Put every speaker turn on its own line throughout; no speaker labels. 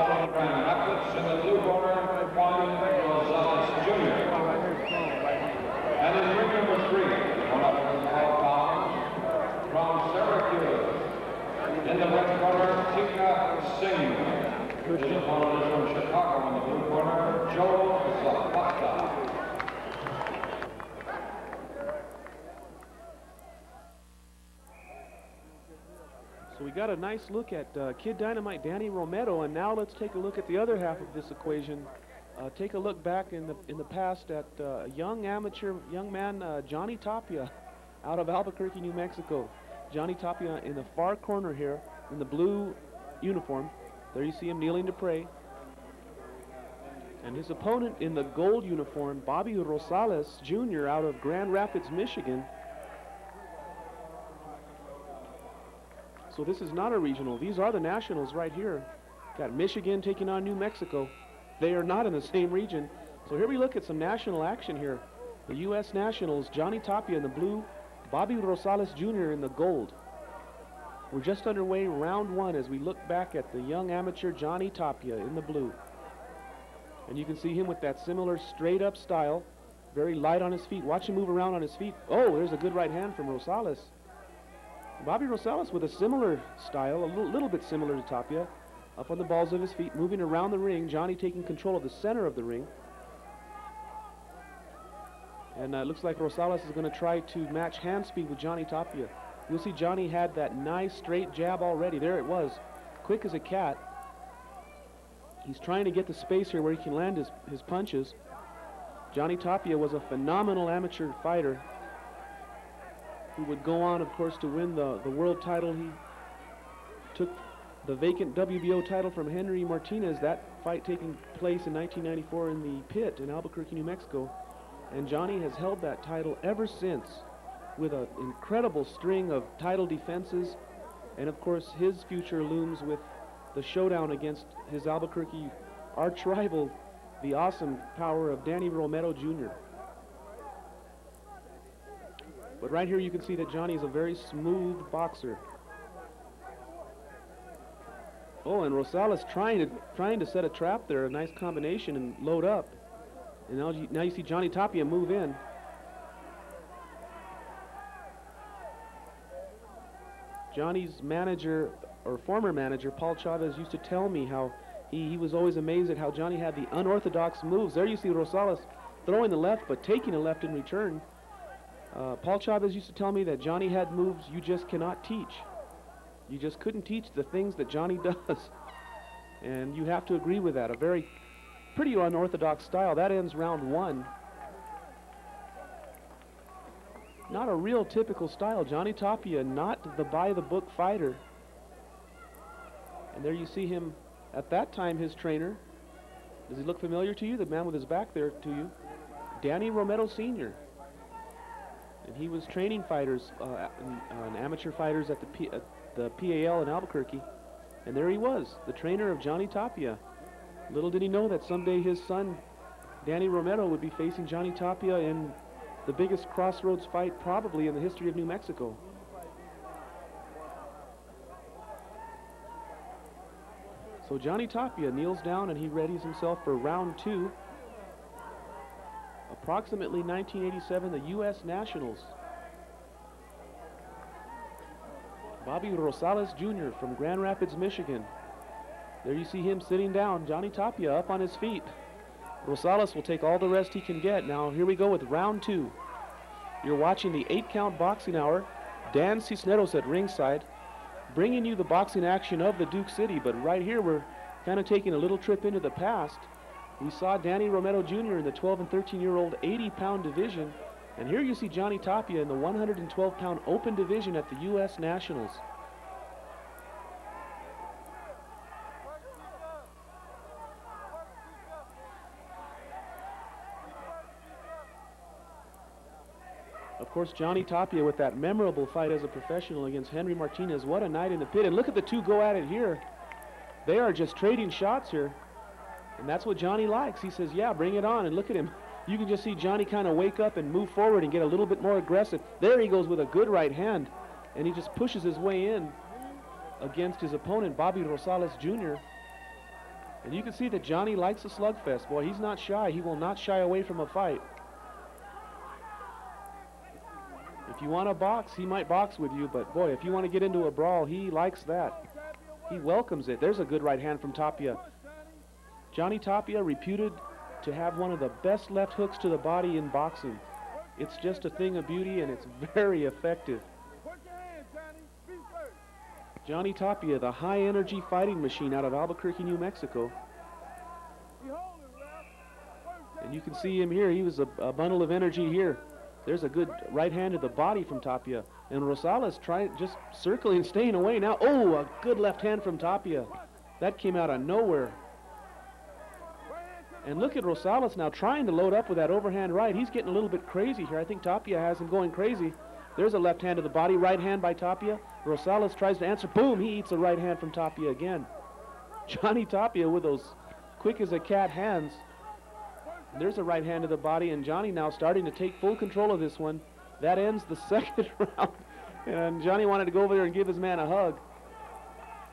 from Grand Rapids in the blue corner, Juan Rosales Jr. And in ring number 3, 112 pounds, from Syracuse, in the red corner, Tapia Singh. His opponent is from Chicago in the blue corner, Joe Zapata.
So we got a nice look at Kid Dynamite Danny Romero, and now let's take a look at the other half of this equation. Take a look back in the past at young man Johnny Tapia out of Albuquerque, New Mexico. Johnny Tapia in the far corner here in the blue uniform. There you see him kneeling to pray. And his opponent in the gold uniform, Bobby Rosales Jr. out of Grand Rapids, Michigan. So this is not a regional. These are the nationals right here. Got Michigan taking on New Mexico. They are not in the same region. So here we look at some national action here. The U.S. Nationals, Johnny Tapia in the blue, Bobby Rosales Jr. in the gold. We're just underway round 1 as we look back at the young amateur Johnny Tapia in the blue. And you can see him with that similar straight up style, very light on his feet. Watch him move around on his feet. Oh, there's a good right hand from Rosales. Bobby Rosales with a similar style, a little bit similar to Tapia, up on the balls of his feet, moving around the ring. Johnny taking control of the center of the ring. And it looks like Rosales is going to try to match hand speed with Johnny Tapia. You'll see Johnny had that nice straight jab already. There it was, quick as a cat. He's trying to get the space here where he can land his punches. Johnny Tapia was a phenomenal amateur fighter who would go on, of course, to win the world title. He took the vacant WBO title from Henry Martinez, that fight taking place in 1994 in the pit in Albuquerque, New Mexico. And Johnny has held that title ever since with an incredible string of title defenses. And of course, his future looms with the showdown against his Albuquerque arch rival, the awesome power of Danny Romero Jr. But right here you can see that Johnny is a very smooth boxer. Oh, and Rosales trying to set a trap there, a nice combination, and load up. And now you see Johnny Tapia move in. Johnny's manager, or former manager, Paul Chavez, used to tell me how he was always amazed at how Johnny had the unorthodox moves. There you see Rosales throwing the left, but taking a left in return. Paul Chavez used to tell me that Johnny had moves you just cannot teach. You just couldn't teach the things that Johnny does. And you have to agree with that. A very pretty unorthodox style. That ends round 1. Not a real typical style. Johnny Tapia, not the by-the-book fighter. And there you see him, at that time, his trainer. Does he look familiar to you? The man with his back there to you. Danny Romero Sr. And he was training fighters, amateur fighters at the PAL in Albuquerque. And there he was, the trainer of Johnny Tapia. Little did he know that someday his son, Danny Romero, would be facing Johnny Tapia in the biggest crossroads fight probably in the history of New Mexico. So Johnny Tapia kneels down and he readies himself for round 2. Approximately 1987, the U.S. Nationals. Bobby Rosales Jr. from Grand Rapids, Michigan. There you see him sitting down. Johnny Tapia up on his feet. Rosales will take all the rest he can get. Now here we go with round 2. You're watching the 8-count boxing hour. Dan Cisneros at ringside, bringing you the boxing action of the Duke City. But right here we're kind of taking a little trip into the past. We saw Danny Romero Jr. in the 12 and 13-year-old 80-pound division. And here you see Johnny Tapia in the 112-pound open division at the U.S. Nationals. Of course, Johnny Tapia with that memorable fight as a professional against Henry Martinez. What a night in the pit. And look at the two go at it here. They are just trading shots here. And that's what Johnny likes. He says, yeah, bring it on. And look at him. You can just see Johnny kind of wake up and move forward and get a little bit more aggressive. There he goes with a good right hand. And he just pushes his way in against his opponent, Bobby Rosales Jr. And you can see that Johnny likes a slugfest. Boy, he's not shy. He will not shy away from a fight. If you want to box, he might box with you, but boy, if you want to get into a brawl, he likes that. He welcomes it. There's a good right hand from Tapia. Johnny Tapia, reputed to have one of the best left hooks to the body in boxing. It's just a thing of beauty, and it's very effective. Johnny Tapia, the high-energy fighting machine out of Albuquerque, New Mexico. And you can see him here. He was a bundle of energy here. There's a good right hand to the body from Tapia. And Rosales just circling, staying away now. Oh, a good left hand from Tapia. That came out of nowhere. And look at Rosales now trying to load up with that overhand right. He's getting a little bit crazy here. I think Tapia has him going crazy. There's a left hand to the body, right hand by Tapia. Rosales tries to answer. Boom, he eats a right hand from Tapia again. Johnny Tapia with those quick as a cat hands. And there's a right hand to the body, and Johnny now starting to take full control of this one. That ends the second round. And Johnny wanted to go over there and give his man a hug.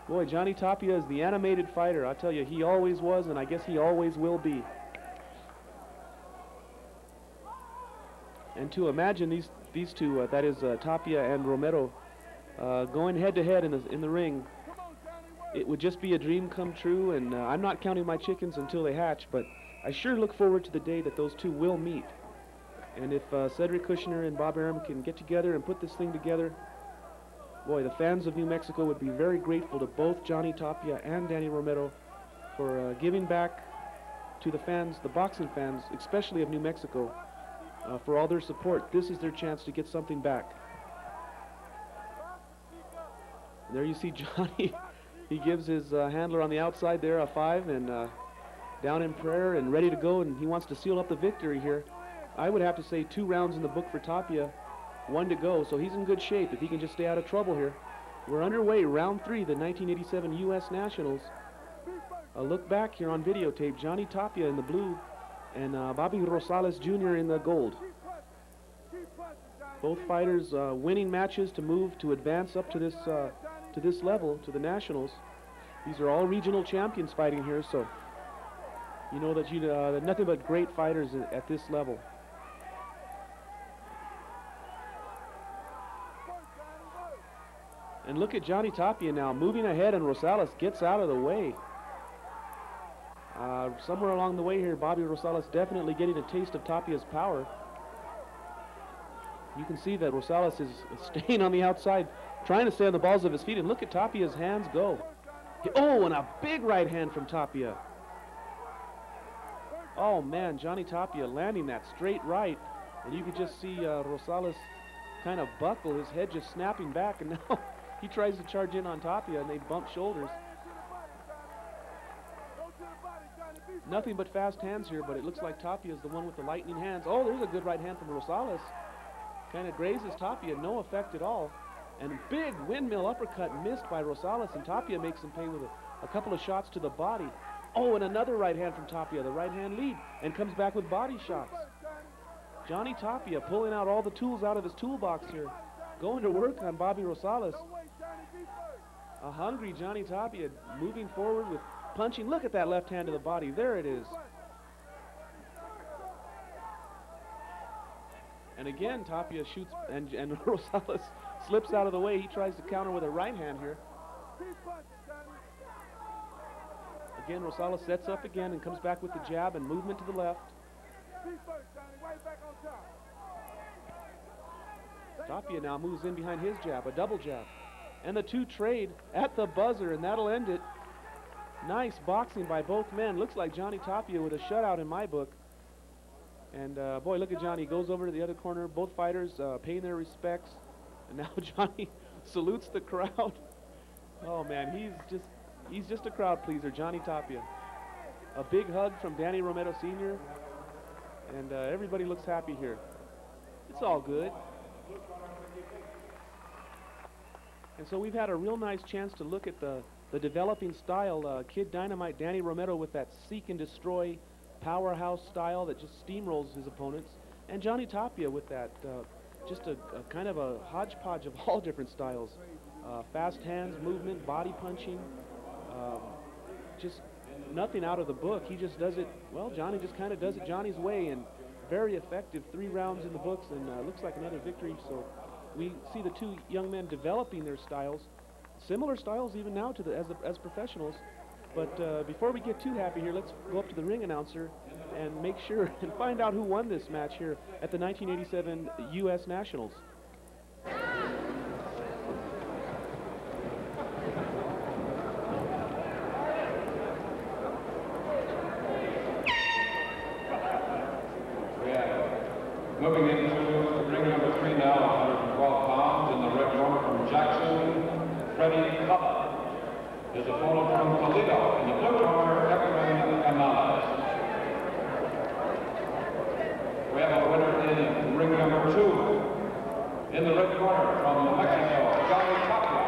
Boy, Johnny Tapia is the animated fighter. I tell you, he always was, and I guess he always will be. And to imagine these two, that is Tapia and Romero, going head-to-head in the ring, it would just be a dream come true, and I'm not counting my chickens until they hatch, but I sure look forward to the day that those two will meet. And if Cedric Kushner and Bob Arum can get together and put this thing together, boy, the fans of New Mexico would be very grateful to both Johnny Tapia and Danny Romero for giving back to the fans, the boxing fans, especially of New Mexico, for all their support. This is their chance to get something back. And there you see Johnny. He gives his handler on the outside there a 5, and down in prayer and ready to go, and he wants to seal up the victory here. I would have to say 2 rounds in the book for Tapia, 1 to go, so he's in good shape if he can just stay out of trouble here. We're underway, round 3, the 1987 U.S. Nationals. A look back here on videotape, Johnny Tapia in the blue and Bobby Rosales Jr. in the gold. Both fighters winning matches to move to advance up to this level, to the Nationals. These are all regional champions fighting here, so you know that nothing but great fighters at this level. And look at Johnny Tapia now moving ahead, and Rosales gets out of the way. Somewhere along the way here, Bobby Rosales definitely getting a taste of Tapia's power. You can see that Rosales is staying on the outside, trying to stay on the balls of his feet, and look at Tapia's hands go. Oh, and a big right hand from Tapia. Oh man, Johnny Tapia landing that straight right, and you could just see Rosales kind of buckle, his head just snapping back, and now he tries to charge in on Tapia, and they bump shoulders. Nothing but fast hands here, but it looks like Tapia is the one with the lightning hands. Oh, there's a good right hand from Rosales. Kind of grazes Tapia, no effect at all. And big windmill uppercut missed by Rosales, and Tapia makes him pay with a couple of shots to the body. Oh, and another right hand from Tapia, the right hand lead, and comes back with body shots. Johnny Tapia pulling out all the tools out of his toolbox here, going to work on Bobby Rosales. A hungry Johnny Tapia moving forward with punching. Look at that left hand to the body. There it is. And again, Tapia shoots, and Rosales slips out of the way. He tries to counter with a right hand here. Again, Rosales sets up again and comes back with the jab and movement to the left. Tapia now moves in behind his jab, a double jab. And the two trade at the buzzer, and that'll end it. Nice boxing by both men. Looks like Johnny Tapia with a shutout in my book. And boy, look at Johnny. He goes over to the other corner. Both fighters paying their respects. And now Johnny salutes the crowd. Oh man, he's just a crowd pleaser, Johnny Tapia. A big hug from Danny Romero Sr. And everybody looks happy here. It's all good. And so we've had a real nice chance to look at the developing style. Kid Dynamite Danny Romero with that seek and destroy powerhouse style that just steamrolls his opponents. And Johnny Tapia with that just a kind of a hodgepodge of all different styles. Fast hands, movement, body punching. Just nothing out of the book. He just does it, well, Johnny just kind of does it Johnny's way, and very effective. 3 rounds in the books, and looks like another victory. So we see the two young men developing their styles, similar styles even now to as professionals. But before we get too happy here, let's go up to the ring announcer and make sure and find out who won this match here at the 1987 U.S. Nationals.
Moving into ring number 3 now, 112 pounds, in the red corner from Jackson, Freddie Cutler. His opponent from Toledo, in the blue corner, Efrain Canales. We have a winner in ring number 2. In the red corner from Mexico, Johnny Tapia.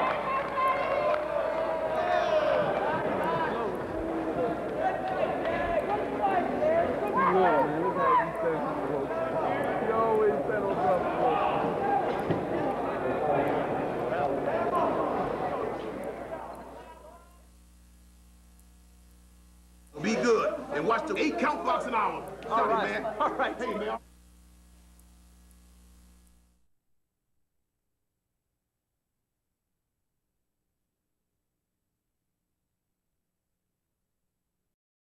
Be good and watch the 8 count box an hour.
All right,
man.
all right. Hey, man.